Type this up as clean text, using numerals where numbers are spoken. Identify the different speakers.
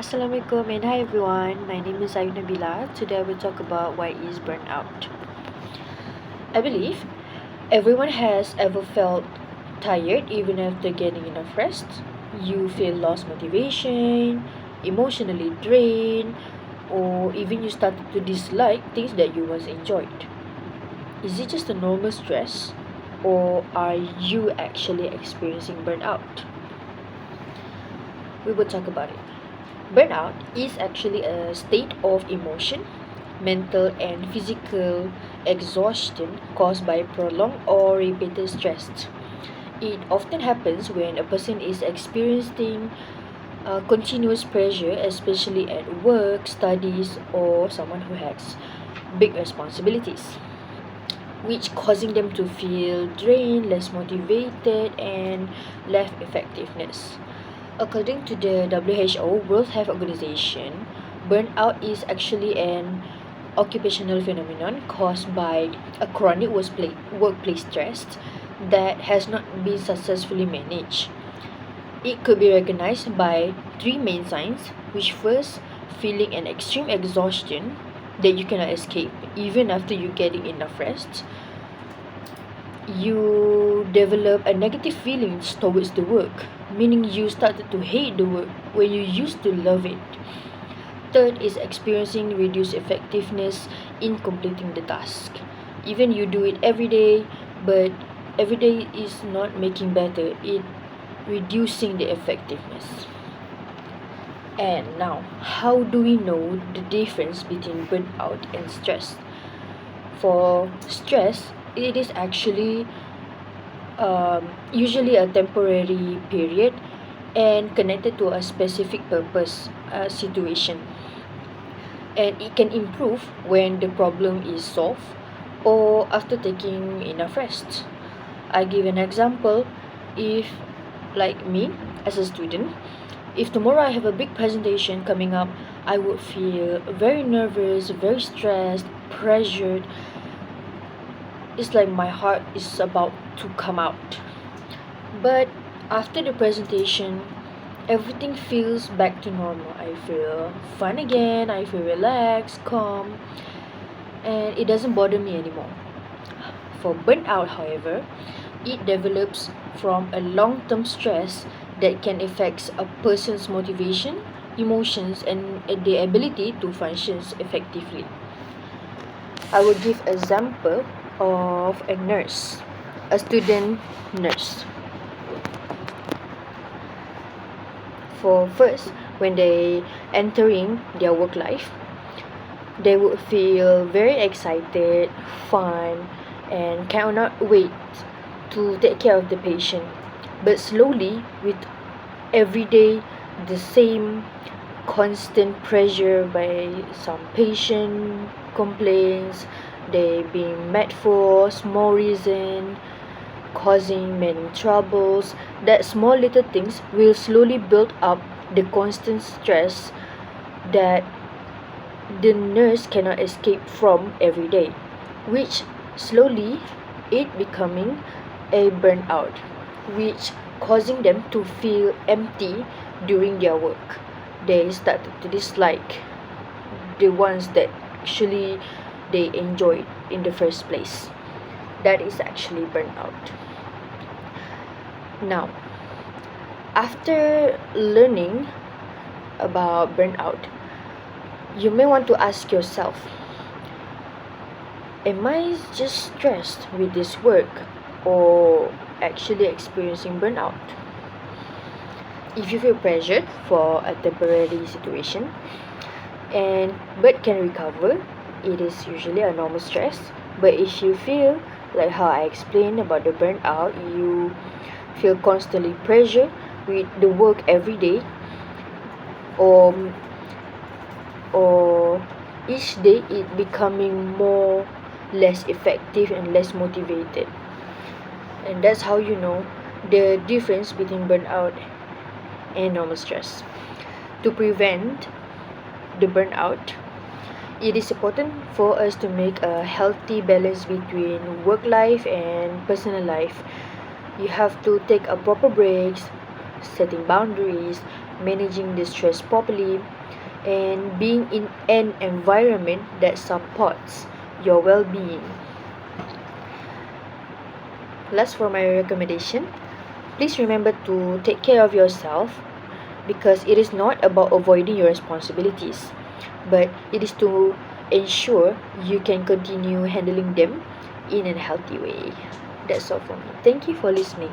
Speaker 1: Assalamualaikum and hi everyone. My name is Ayu Nabila. Today I will talk about what is burnout. I believe everyone has ever felt tired even after getting enough rest. You feel lost motivation, emotionally drained, or even you started to dislike things that you once enjoyed. Is it just a normal stress or are you actually experiencing burnout? We will talk about it. Burnout is actually a state of emotion, mental, and physical exhaustion caused by prolonged or repeated stress. It often happens when a person is experiencing continuous pressure, especially at work, studies, or someone who has big responsibilities, which causing them to feel drained, less motivated, and less effectiveness. According to the WHO, World Health Organization, burnout is actually an occupational phenomenon caused by a chronic workplace stress that has not been successfully managed. It could be recognized by three main signs, which first, feeling an extreme exhaustion that you cannot escape even after you getting enough rest. You develop a negative feelings towards the work, meaning you started to hate the work when you used to love it. Third is experiencing reduced effectiveness in completing the task. Even you do it every day, but every day is not making better, it reducing the effectiveness. And now, how do we know the difference between burnout and stress? For stress, it is actually usually a temporary period and connected to a specific purpose situation, and it can improve when the problem is solved or after taking enough rest. I give an example. If, like me as a student, if tomorrow I have a big presentation coming up, I would feel very nervous, very stressed, pressured. It's like my heart is about to come out. But after the presentation, everything feels back to normal. I feel fun again, I feel relaxed, calm, and it doesn't bother me anymore. For burnout, however, it develops from a long term stress that can affect a person's motivation, emotions, and the ability to function effectively. I will give example of a nurse, a student nurse. For first, when they entering their work life, they would feel very excited, fun, and cannot wait to take care of the patient. But slowly, with every day the same constant pressure by some patient complaints, they being mad for small reason, causing many troubles, that small little things will slowly build up the constant stress that the nurse cannot escape from every day, which slowly it becoming a burnout, which causing them to feel empty during their work. They started to dislike the ones that actually they enjoyed in the first place. That is actually burnout. Now, after learning about burnout, you may want to ask yourself, am I just stressed with this work or actually experiencing burnout? If you feel pressured for a temporary situation and but can recover, it is usually a normal stress. But if you feel like how I explained about the burnout, you feel constantly pressure with the work every day, or or each day it becoming more less effective and less motivated. And that's how you know the difference between burnout and normal stress. To prevent the burnout, it is important for us to make a healthy balance between work life and personal life. You have to take a proper breaks, setting boundaries, managing the stress properly, and being in an environment that supports your well-being. Last, for my recommendation, please remember to take care of yourself, because it is not about avoiding your responsibilities, but it is to ensure you can continue handling them in a healthy way. That's all for me. Thank you for listening.